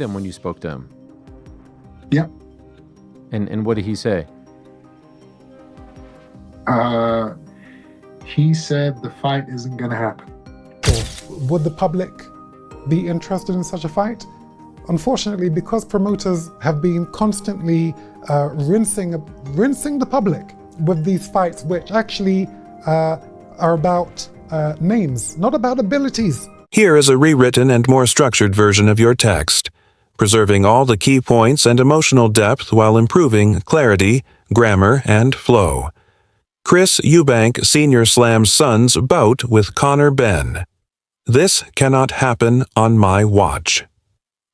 him when you spoke to him? Yeah. And what did he say? He said the fight isn't going to happen. Would the public be interested in such a fight? Unfortunately, because promoters have been constantly rinsing the public with these fights, which actually are about names, not about abilities. Here is a rewritten and more structured version of your text, preserving all the key points and emotional depth while improving clarity, grammar, and flow. Chris Eubank Sr. slams son's bout with Conor Benn. This cannot happen on my watch.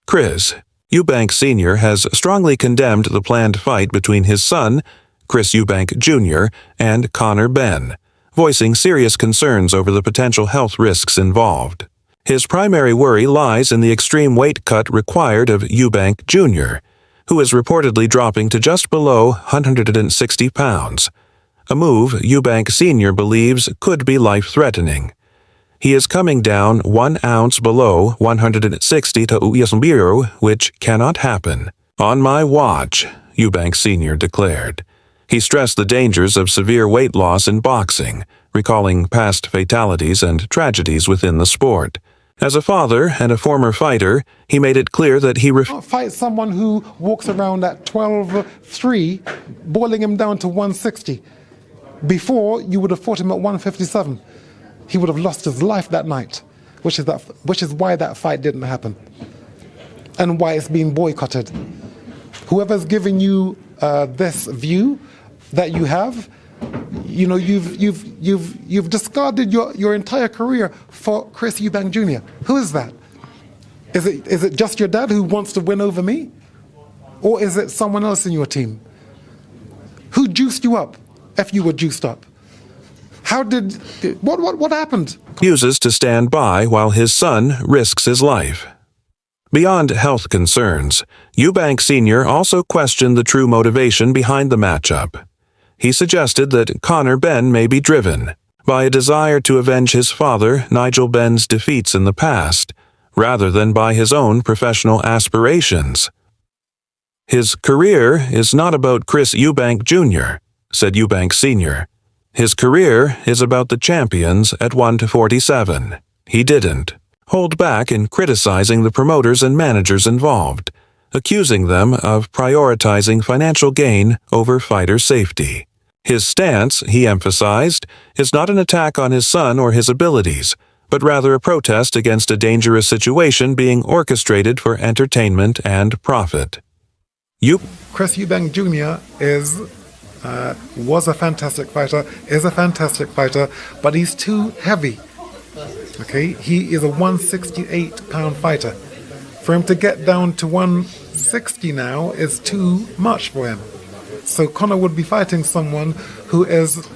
Chris Eubank Sr. has strongly condemned the planned fight between his son, Chris Eubank Jr., and Conor Benn, voicing serious concerns over the potential health risks involved. His primary worry lies in the extreme weight cut required of Eubank Jr., who is reportedly dropping to just below 160 pounds, a move Eubank Sr. believes could be life-threatening. He is coming down 1 ounce below 160 to Uyasumbiru, which cannot happen. On my watch, Eubank Sr. declared. He stressed the dangers of severe weight loss in boxing, recalling past fatalities and tragedies within the sport. As a father and a former fighter, he made it clear that he fight someone who walks around at 12'3", boiling him down to 160. Before, you would have fought him at 157. He would have lost his life that night, which is why that fight didn't happen, and why it's being boycotted. Whoever's giving you this view that you have, you know, you've discarded your entire career for Chris Eubank Jr. Who is that? Is it just your dad who wants to win over me, or is it someone else in your team? Who juiced you up if you were juiced up? What happened? Refuses to stand by while his son risks his life. Beyond health concerns, Eubank Sr. also questioned the true motivation behind the matchup. He suggested that Conor Benn may be driven by a desire to avenge his father, Nigel Benn's defeats in the past, rather than by his own professional aspirations. His career is not about Chris Eubank Jr., said Eubank Sr. His career is about the champions at 1-47. He didn't hold back in criticizing the promoters and managers involved, accusing them of prioritizing financial gain over fighter safety. His stance, he emphasized, is not an attack on his son or his abilities, but rather a protest against a dangerous situation being orchestrated for entertainment and profit. Chris Eubank Jr. was a fantastic fighter, is a fantastic fighter, but he's too heavy. Okay, he is a 168-pound fighter. For him to get down to 160 now is too much for him. So Conor would be fighting someone who has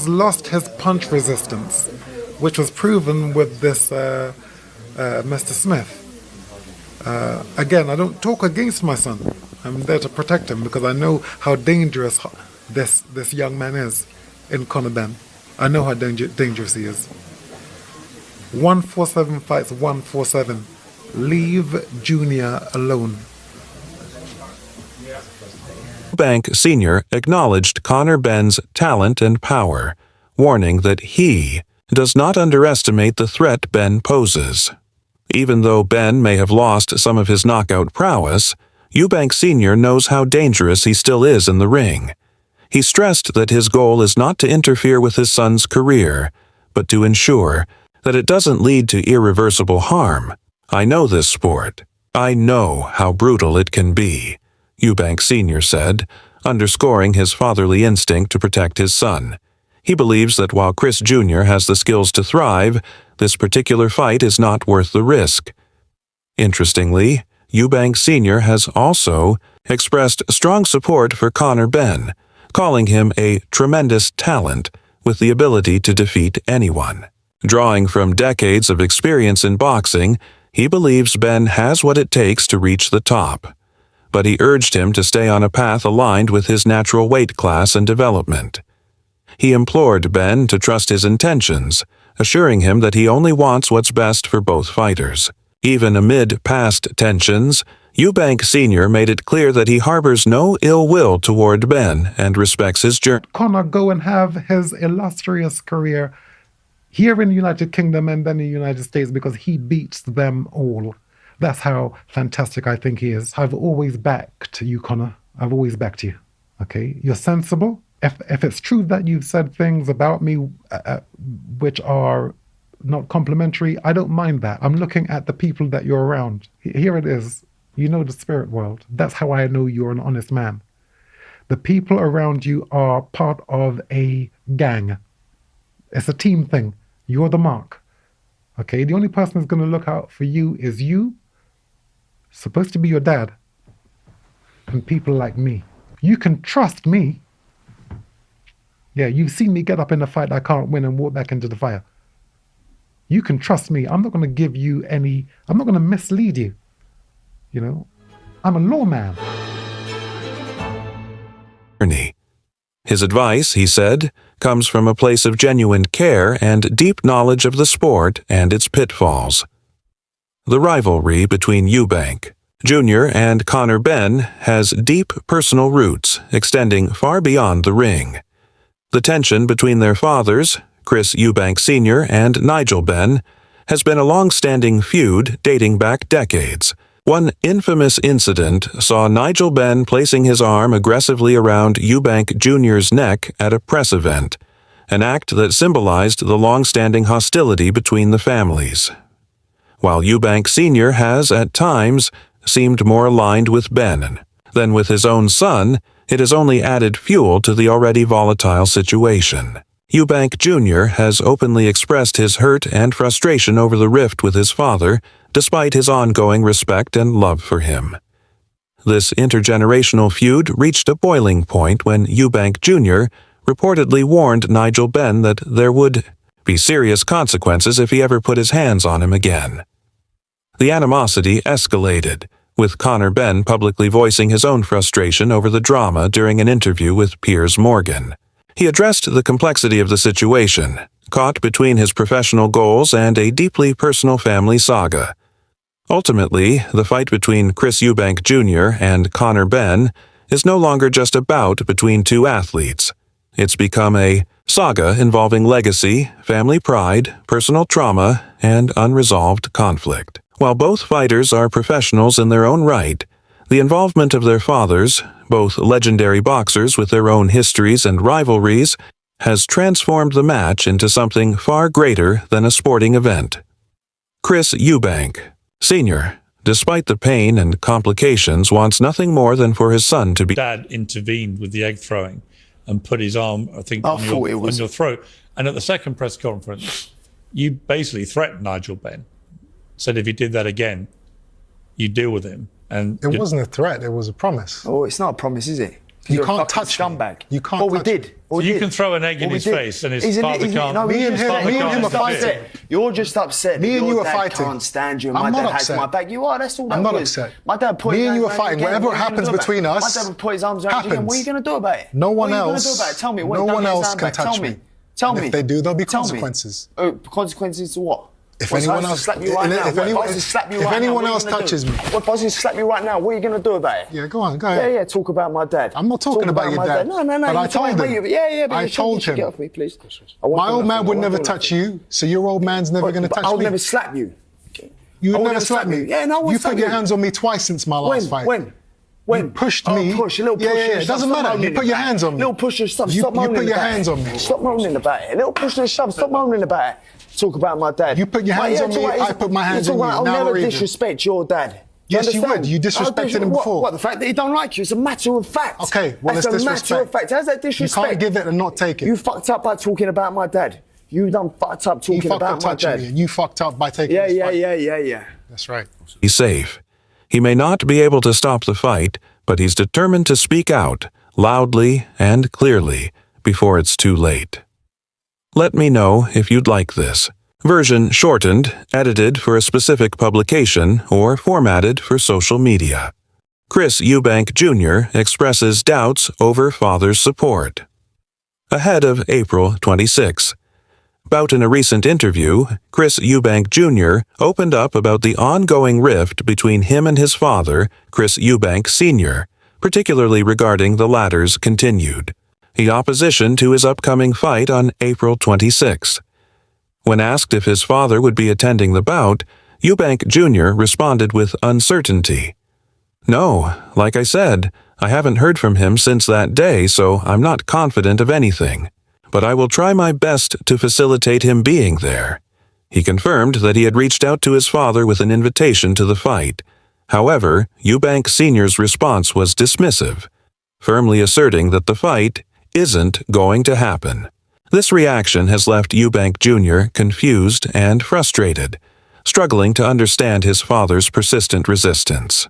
lost his punch resistance, which was proven with this Mr. Smith. Again, I don't talk against my son. I'm there to protect him because I know how dangerous this young man is in Conor Benn. I know how dangerous he is. 147 fights 147. Leave Junior alone. Eubank Sr. acknowledged Conor Benn's talent and power, warning that he does not underestimate the threat Benn poses. Even though Benn may have lost some of his knockout prowess, Eubank Sr. knows how dangerous he still is in the ring. He stressed that his goal is not to interfere with his son's career, but to ensure that it doesn't lead to irreversible harm. I know this sport. I know how brutal it can be, Eubank Sr. said, underscoring his fatherly instinct to protect his son. He believes that while Chris Jr. has the skills to thrive, this particular fight is not worth the risk. Interestingly, Eubank Sr. has also expressed strong support for Conor Benn, calling him a tremendous talent with the ability to defeat anyone. Drawing from decades of experience in boxing, he believes Benn has what it takes to reach the top. But he urged him to stay on a path aligned with his natural weight class and development. He implored Benn to trust his intentions, assuring him that he only wants what's best for both fighters. Even amid past tensions, Eubank Sr. made it clear that he harbors no ill will toward Ben and respects his journey. Conor go and have his illustrious career here in the United Kingdom and then in the United States because he beats them all. That's how fantastic I think he is. I've always backed you, Conor. I've always backed you. Okay? You're sensible. If it's true that you've said things about me which are not complimentary, I don't mind that. I'm looking at the people that you're around. Here it is. You know the spirit world. That's how I know you're an honest man. The people around you are part of a gang. It's a team thing. You're the mark. Okay? The only person who's going to look out for you is you, supposed to be your dad, and people like me. You can trust me. Yeah, you've seen me get up in a fight I can't win and walk back into the fire. You can trust me. I'm not going to give you any, I'm not going to mislead you. You know, I'm a lawman. His advice, he said, comes from a place of genuine care and deep knowledge of the sport and its pitfalls. The rivalry between Eubank Jr. and Conor Benn has deep personal roots extending far beyond the ring. The tension between their fathers, Chris Eubank Sr. and Nigel Benn, has been a long-standing feud dating back decades. One infamous incident saw Nigel Benn placing his arm aggressively around Eubank Jr.'s neck at a press event, an act that symbolized the long-standing hostility between the families. While Eubank Sr. has, at times, seemed more aligned with Benn than with his own son, it has only added fuel to the already volatile situation. Eubank Jr. has openly expressed his hurt and frustration over the rift with his father, despite his ongoing respect and love for him. This intergenerational feud reached a boiling point when Eubank Jr. reportedly warned Nigel Benn that there would be serious consequences if he ever put his hands on him again. The animosity escalated, with Conor Benn publicly voicing his own frustration over the drama during an interview with Piers Morgan. He addressed the complexity of the situation, caught between his professional goals and a deeply personal family saga. Ultimately, the fight between Chris Eubank Jr. and Conor Benn is no longer just a bout between two athletes. It's become a saga involving legacy, family pride, personal trauma, and unresolved conflict. While both fighters are professionals in their own right, the involvement of their fathers, both legendary boxers with their own histories and rivalries, has transformed the match into something far greater than a sporting event. Chris Eubank Sr., despite the pain and complications, wants nothing more than for his son to be. Dad intervened with the egg throwing and put his arm, I think, on your throat. And at the second press conference, you basically threatened Nigel Benn, said if he did that again, you'd deal with him. And it wasn't a threat, it was a promise. Oh, it's not a promise, is it? You can't touch scumbag. You can't Well, we touch did. so you can throw an egg in his face and his father can't. No, me and him are fighting. You're just upset. Me and you are Your dad fighting. can't stand you. And I'm my not dad has upset. my back. You are. That's all that I'm not was. upset. My dad put. Me and his you are hands fighting. around you Whatever again. happens What are you between gonna do about it? us My dad would put his arms around you again. What are you going to do about it? No one What are you else. going to do about it? Tell me. What No you done one with his else hand can back? touch Tell me. me. Tell And me. if they do, there'll be Tell me. consequences. Consequences to what? If What, anyone if I was else, to slap you right now, if anyone else touches me, what if I was to slap you right now? What are you going to do about it? yeah, go ahead. Yeah, talk about my dad. I'm not talking about your my dad. No. But I told him. But I told him. Get off me, please. My old man would never touch you, so your old man's never going to touch me. I would never slap you. You would I would never slap me. Yeah, no, I would You slap put your you. hands on me twice since my last fight. When? You pushed me. Oh, push, a little push. Yeah, it doesn't matter. You put your hands on me. Little push and stuff. You Stop moaning put your about hands it. on me. Stop moaning about it. A little push and shove. Stop moaning about it. Talk about my dad. You put your hands on me, I put my hands on you. I'll Now never we're even. disrespect your dad. Yes, you understand? would. You disrespected him before. What, the fact that he don't like you? It's a matter of fact. Okay, well, it's That's a disrespect. matter of fact. How's that disrespect? You can't give it and not take it. You fucked up by talking about my dad. You done fucked up talking about my dad. Me, and you fucked up by taking this fight. Yeah. That's right. He's safe. He may not be able to stop the fight, but he's determined to speak out, loudly and clearly, before it's too late. Let me know if you'd like this. Version shortened, edited for a specific publication, or formatted for social media. Chris Eubank Jr. expresses doubts over father's support. Ahead of April 26. Bout in a recent interview, Chris Eubank Jr. opened up about the ongoing rift between him and his father, Chris Eubank Sr., particularly regarding the latter's continued opposition to his upcoming fight on April 26th. When asked if his father would be attending the bout, Eubank Jr. responded with uncertainty. "No, like I said, I haven't heard from him since that day, so I'm not confident of anything. But I will try my best to facilitate him being there." He confirmed that he had reached out to his father with an invitation to the fight. However, Eubank Sr.'s response was dismissive, firmly asserting that the fight isn't going to happen. This reaction has left Eubank Jr. confused and frustrated, struggling to understand his father's persistent resistance.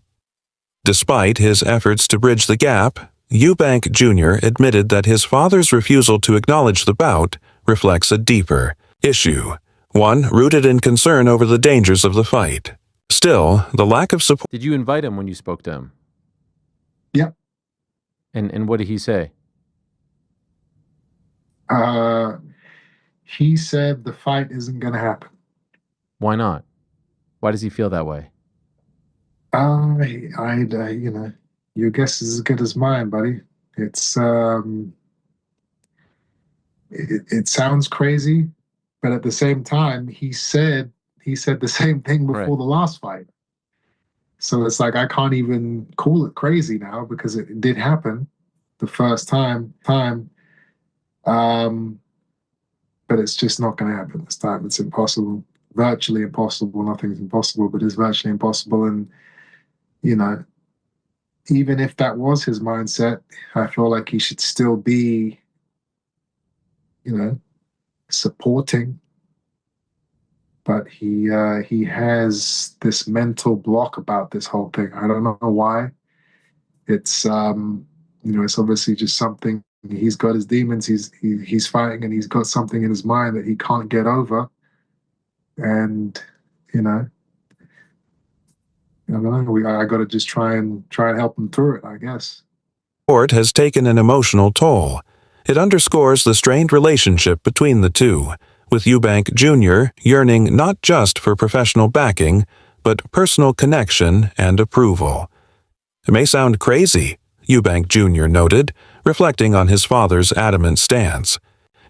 Despite his efforts to bridge the gap, Eubank Jr. admitted that his father's refusal to acknowledge the bout reflects a deeper issue, one rooted in concern over the dangers of the fight. Still, the lack of support... Did you invite him when you spoke to him? Yep. And what did he say? He said the fight isn't going to happen. Why not? Why does he feel that way? You know, your guess is as good as mine, buddy. It's it sounds crazy, but at the same time, he said the same thing before the last fight. So it's like I can't even call it crazy now because it did happen the first time. But it's just not going to happen this time. It's impossible, virtually impossible. Nothing's impossible, but it's virtually impossible. And you know, even if that was his mindset, I feel like he should still be, you know, supporting. But he has this mental block about this whole thing. I don't know why. It's you know, it's obviously just something. He's got his demons. He's fighting, and he's got something in his mind that he can't get over. And you know, I don't know. I got to just try and help him through it, I guess. Sport has taken an emotional toll. It underscores the strained relationship between the two, with Eubank Jr. yearning not just for professional backing, but personal connection and approval. It may sound crazy, Eubank Jr. noted, reflecting on his father's adamant stance.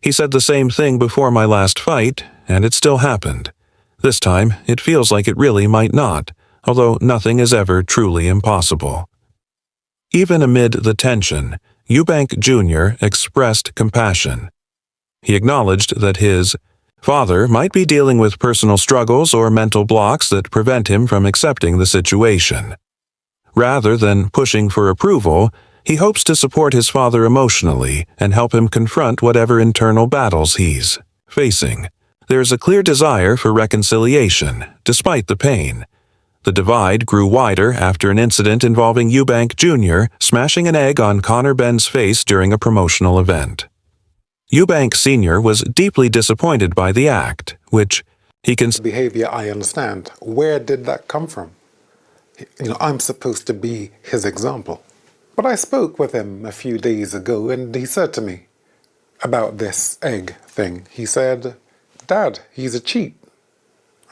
He said the same thing before my last fight, and it still happened. This time, it feels like it really might not, although nothing is ever truly impossible. Even amid the tension, Eubank Jr. expressed compassion. He acknowledged that his father might be dealing with personal struggles or mental blocks that prevent him from accepting the situation. Rather than pushing for approval, he hopes to support his father emotionally and help him confront whatever internal battles he's facing. There is a clear desire for reconciliation, despite the pain. The divide grew wider after an incident involving Eubank Jr. smashing an egg on Conor Benn's face during a promotional event. Eubank Sr. was deeply disappointed by the act, which he considered behavior. I understand. Where did that come from? You know, I'm supposed to be his example. But I spoke with him a few days ago, and he said to me about this egg thing. He said, "Dad, he's a cheat.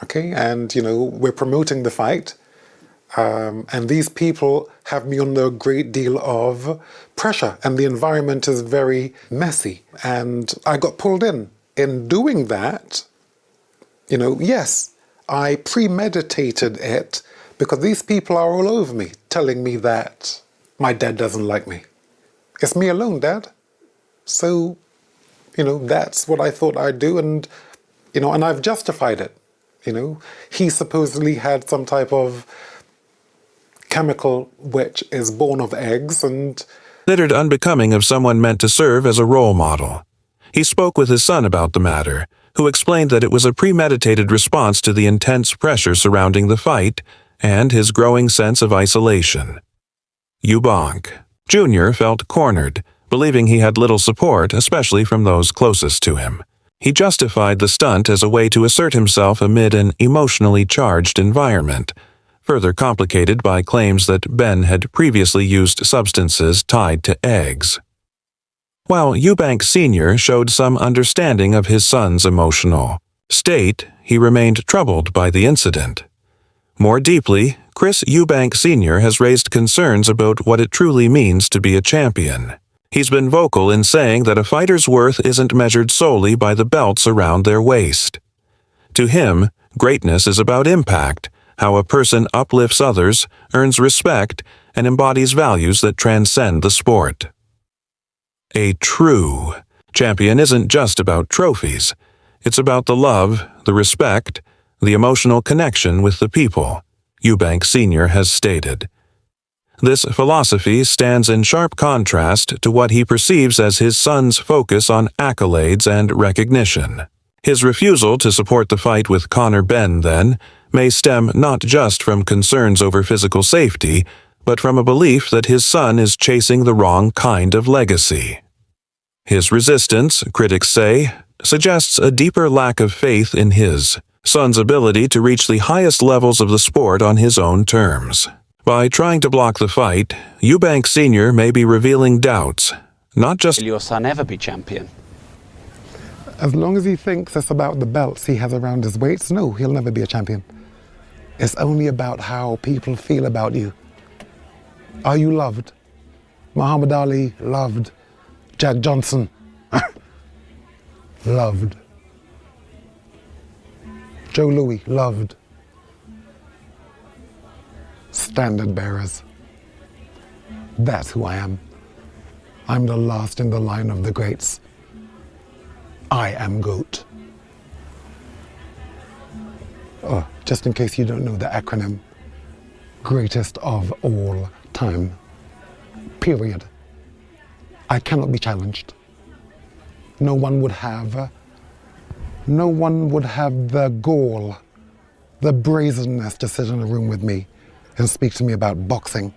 Okay, and you know, we're promoting the fight, and these people have me under a great deal of pressure, and the environment is very messy, and I got pulled in. In doing that, you know, yes, I premeditated it because these people are all over me, telling me that my dad doesn't like me. It's me alone, Dad. So, you know, that's what I thought I'd do, and you know, and I've justified it. You know, he supposedly had some type of chemical which is born of eggs and considered unbecoming of someone meant to serve as a role model. He spoke with his son about the matter, who explained that it was a premeditated response to the intense pressure surrounding the fight and his growing sense of isolation. Eubank Jr. felt cornered, believing he had little support, especially from those closest to him. He justified the stunt as a way to assert himself amid an emotionally charged environment, further complicated by claims that Ben had previously used substances tied to eggs. while Eubank Sr. showed some understanding of his son's emotional state. He remained troubled by the incident. More deeply, Chris Eubank Sr. has raised concerns about what it truly means to be a champion. He's been vocal in saying that a fighter's worth isn't measured solely by the belts around their waist. To him, greatness is about impact, how a person uplifts others, earns respect, and embodies values that transcend the sport. A true champion isn't just about trophies. It's about the love, the respect, the emotional connection with the people, Eubank Sr. has stated. This philosophy stands in sharp contrast to what he perceives as his son's focus on accolades and recognition. His refusal to support the fight with Conor Benn, then, may stem not just from concerns over physical safety, but from a belief that his son is chasing the wrong kind of legacy. His resistance, critics say, suggests a deeper lack of faith in his son's ability to reach the highest levels of the sport on his own terms. By trying to block the fight, Eubank Sr. may be revealing doubts, not just Will your son ever be champion? As long as he thinks it's about the belts he has around his waist, no, he'll never be a champion. It's only about how people feel about you. Are you loved? Muhammad Ali loved. Jack Johnson loved. Joe Louis loved. Standard bearers. That's who I am. I'm the last in the line of the greats. I am GOAT. Oh, just in case you don't know the acronym, greatest of all time. Period. I cannot be challenged. No one would have the gall, the brazenness to sit in a room with me and speak to me about boxing.